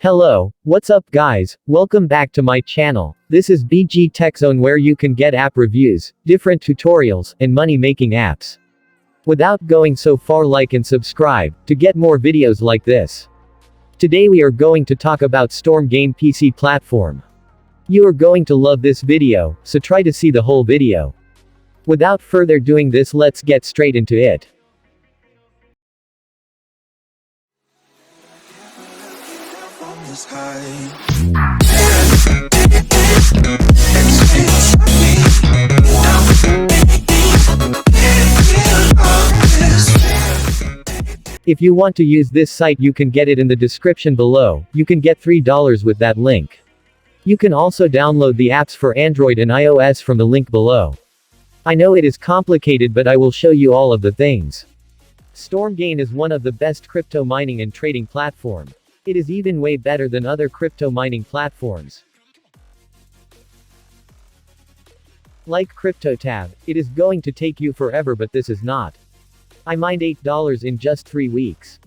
Hello, what's up guys, welcome back to my channel. This is BGTECHZONE where you can get app reviews, different tutorials, and money making apps. Without going so far, like and subscribe, to get more videos like this. Today we are going to talk about stormgain PC platform. You are going to love this video, so try to see the whole video. Without further doing this, let's get straight into it. If you want to use this site, you can get it in the description below. You can get $3 with that link. You can also download the apps for Android and iOS from the link below. I know it is complicated, but I will show you all of the things. Stormgain is one of the best crypto mining and trading platform. It is even way better than other crypto mining platforms. Like CryptoTab, it is going to take you forever, but this is not. I mined $8 in just 3 weeks.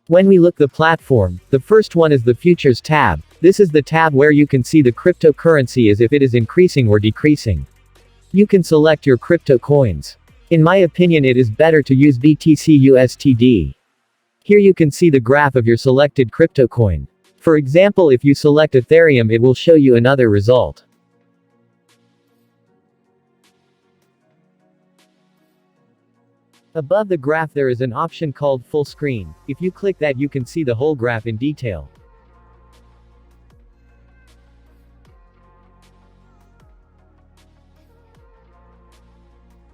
When we look the platform, the first one is the Futures tab. This is the tab where you can see the cryptocurrency as if it is increasing or decreasing. You can select your crypto coins. In my opinion, it is better to use BTC/USD. Here you can see the graph of your selected crypto coin. For example, if you select Ethereum, it will show you another result. Above the graph there is an option called full screen. If you click that, you can see the whole graph in detail.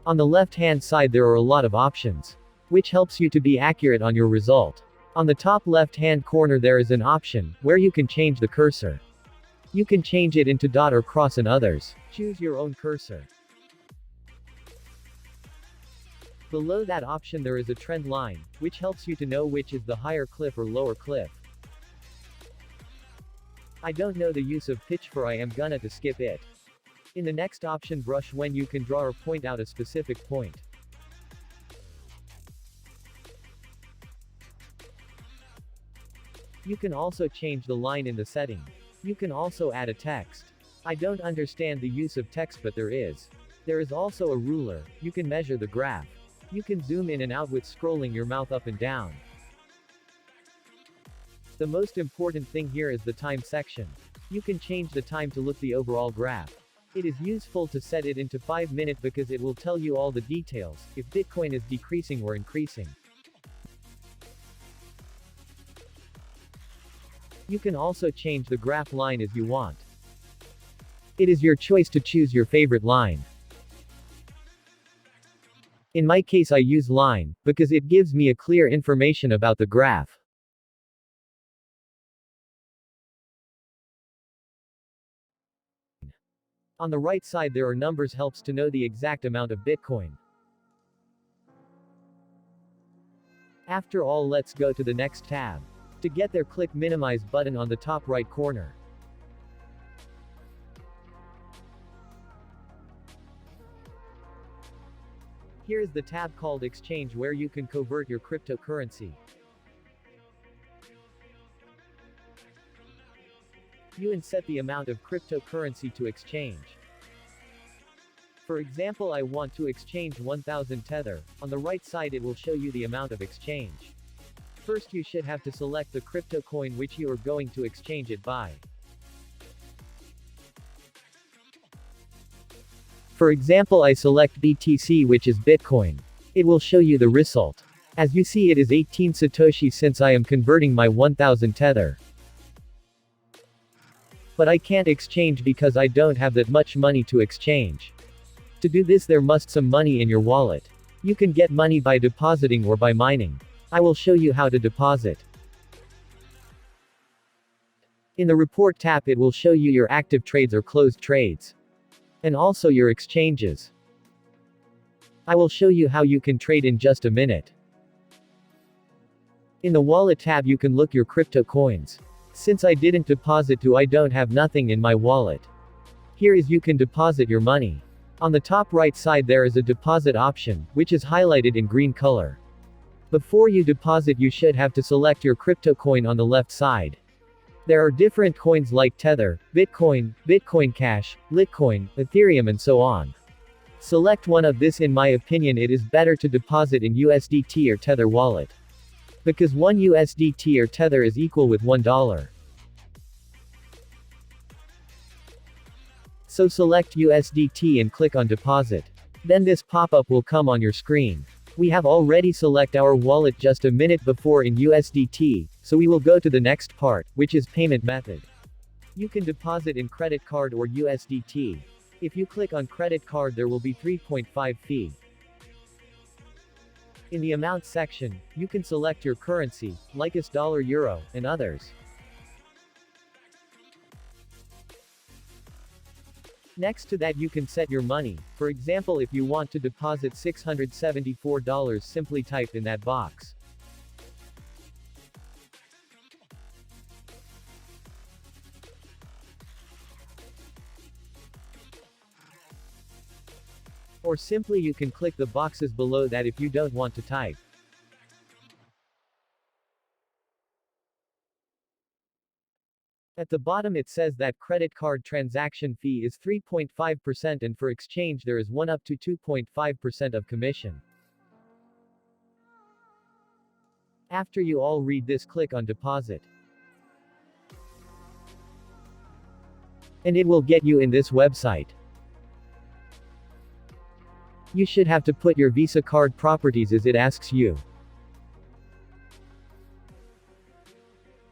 On the left hand side there are a lot of options, which helps you to be accurate on your result. On the top left hand corner there is an option, where you can change the cursor. You can change it into dot or cross and others. Choose your own cursor. Below that option there is a trend line, which helps you to know which is the higher cliff or lower cliff. I don't know the use of pitch, for I am gonna to skip it. In the next option, brush, when you can draw or point out a specific point. You can also change the line in the setting. You can also add a text. I don't understand the use of text, but there is. There is also a ruler. You can measure the graph. You can zoom in and out with scrolling your mouth up and down. The most important thing here is the time section. You can change the time to look the overall graph. It is useful to set it into 5 minutes because it will tell you all the details, if Bitcoin is decreasing or increasing. You can also change the graph line as you want. It is your choice to choose your favorite line. In my case I use line, because it gives me a clear information about the graph. On the right side there are numbers, helps to know the exact amount of Bitcoin. After all, let's go to the next tab. To get there, click minimize button on the top right corner. Here is the tab called exchange, where you can convert your cryptocurrency. You can set the amount of cryptocurrency to exchange. For example, I want to exchange 1000 Tether. On the right side it will show you the amount of exchange. First you should have to select the crypto coin which you are going to exchange it by. For example, I select BTC, which is Bitcoin. It will show you the result. As you see, it is 18 Satoshi since I am converting my 1000 Tether. But I can't exchange because I don't have that much money to exchange. To do this there must some money in your wallet. You can get money by depositing or by mining. I will show you how to deposit. In the report tab it will show you your active trades or closed trades. And also your exchanges. I will show you how you can trade in just a minute. In the wallet tab you can look your crypto coins. Since I didn't deposit to, I don't have nothing in my wallet. Here is you can deposit your money. On the top right side there is a deposit option, which is highlighted in green color. Before you deposit, you should have to select your crypto coin on the left side. There are different coins like Tether, Bitcoin, Bitcoin Cash, Litecoin, Ethereum and so on. Select one of this. In my opinion, it is better to deposit in USDT or Tether wallet. Because 1 USDT or Tether is equal with $1. So select USDT and click on deposit. Then this pop-up will come on your screen. We have already select our wallet just a minute before in USDT, so we will go to the next part, which is payment method. You can deposit in credit card or USDT. If you click on credit card, there will be 3.5 fee. In the amount section, you can select your currency, like US dollar, euro, and others. Next to that, you can set your money. For example, if you want to deposit $674, simply type in that box. Or simply you can click the boxes below that if you don't want to type. At the bottom it says that credit card transaction fee is 3.5% and for exchange there is 1 up to 2.5% of commission. After you all read this, click on deposit. And it will get you in this website. You should have to put your Visa card properties as it asks you.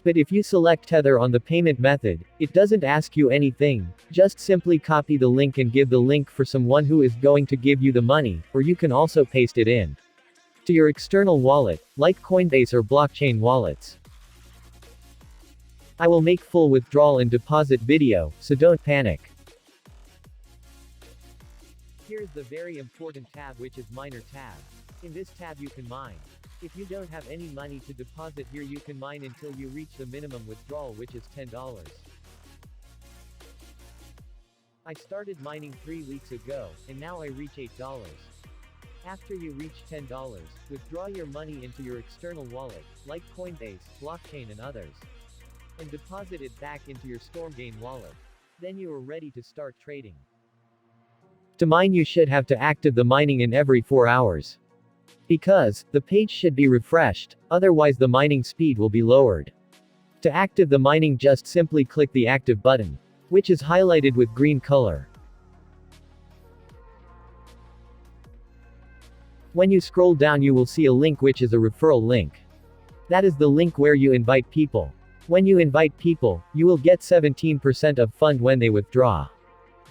But if you select Tether on the payment method, it doesn't ask you anything, just simply copy the link and give the link for someone who is going to give you the money, or you can also paste it in to your external wallet, like Coinbase or blockchain wallets. I will make full withdrawal and deposit video, so don't panic. Here's the very important tab, which is Miner tab. In this tab you can mine. If you don't have any money to deposit here, you can mine until you reach the minimum withdrawal, which is $10. I started mining 3 weeks ago, and now I reach $8. After you reach $10, withdraw your money into your external wallet, like Coinbase, blockchain and others. And deposit it back into your stormgain wallet. Then you are ready to start trading. To mine, you should have to active the mining in every 4 hours. Because, the page should be refreshed, otherwise the mining speed will be lowered. To active the mining, just simply click the active button, which is highlighted with green color. When you scroll down, you will see a link which is a referral link. That is the link where you invite people. When you invite people, you will get 17% of fund when they withdraw.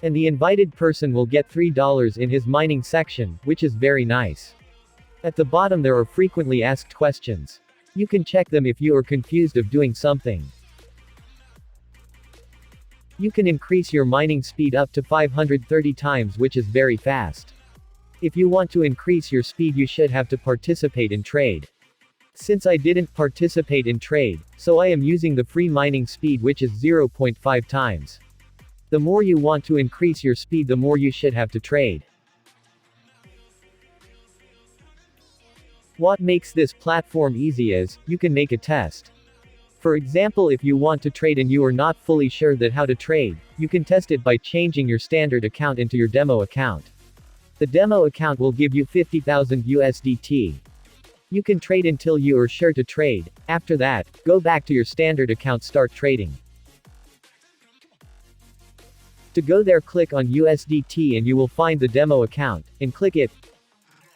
And the invited person will get $3 in his mining section, which is very nice. At the bottom there are frequently asked questions. You can check them if you are confused of doing something. You can increase your mining speed up to 530 times, which is very fast. If you want to increase your speed, you should have to participate in trade. Since I didn't participate in trade, so I am using the free mining speed, which is 0.5 times. The more you want to increase your speed, the more you should have to trade. What makes this platform easy is, you can make a test. For example, if you want to trade and you are not fully sure that how to trade, you can test it by changing your standard account into your demo account. The demo account will give you 50,000 USDT. You can trade until you are sure to trade. After that, go back to your standard account, start trading. To go there, click on USDT and you will find the demo account, and click it.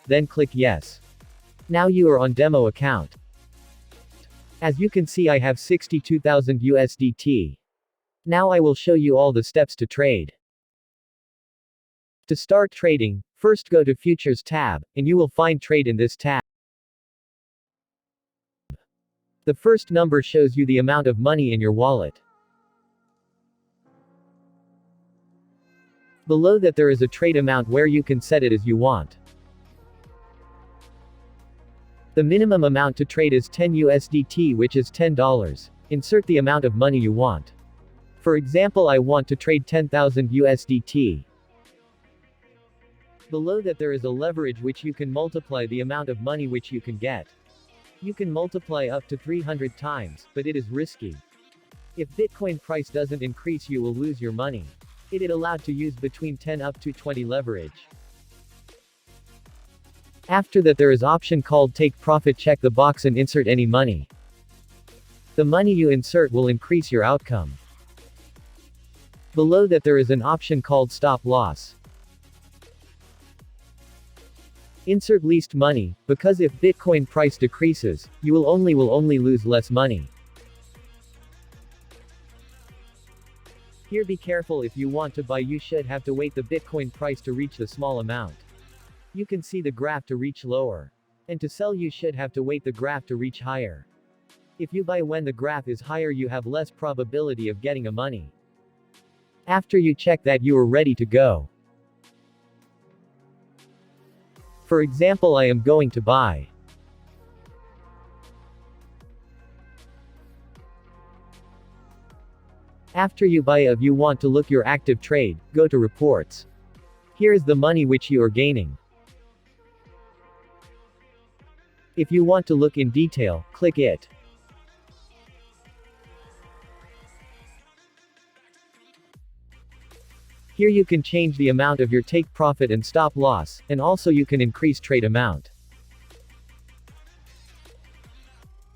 Then click yes. Now you are on demo account. As you can see, I have 62,000 USDT. Now I will show you all the steps to trade. To start trading, first go to Futures tab, and you will find Trade in this tab. The first number shows you the amount of money in your wallet. Below that there is a trade amount where you can set it as you want. The minimum amount to trade is 10 USDT, which is $10. Insert the amount of money you want. For example, I want to trade 10,000 USDT. Below that there is a leverage which you can multiply the amount of money which you can get. You can multiply up to 300 times, but it is risky. If Bitcoin price doesn't increase, you will lose your money. It is allowed to use between 10 up to 20 leverage. After that there is option called take profit. Check the box and insert any money. The money you insert will increase your outcome. Below that there is an option called stop loss. Insert least money, because if Bitcoin price decreases, you will only lose less money. Here be careful, if you want to buy you should have to wait the Bitcoin price to reach the small amount. You can see the graph to reach lower. And to sell you should have to wait the graph to reach higher. If you buy when the graph is higher you have less probability of getting a money. After you check that you are ready to go. For example, I am going to buy. After you buy, if you want to look your active trade, go to reports. Here is the money which you are gaining. If you want to look in detail, click it. Here you can change the amount of your take profit and stop loss, and also you can increase trade amount.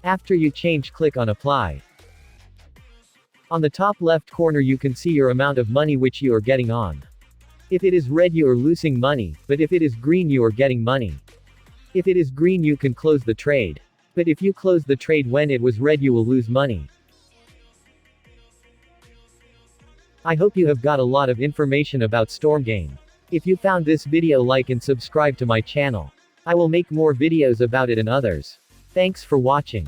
After you change, click on apply. On the top left corner you can see your amount of money which you are getting on. If it is red you are losing money, but if it is green you are getting money. If it is green you can close the trade. But if you close the trade when it was red you will lose money. I hope you have got a lot of information about stormgain. If you found this video, like and subscribe to my channel. I will make more videos about it and others. Thanks for watching.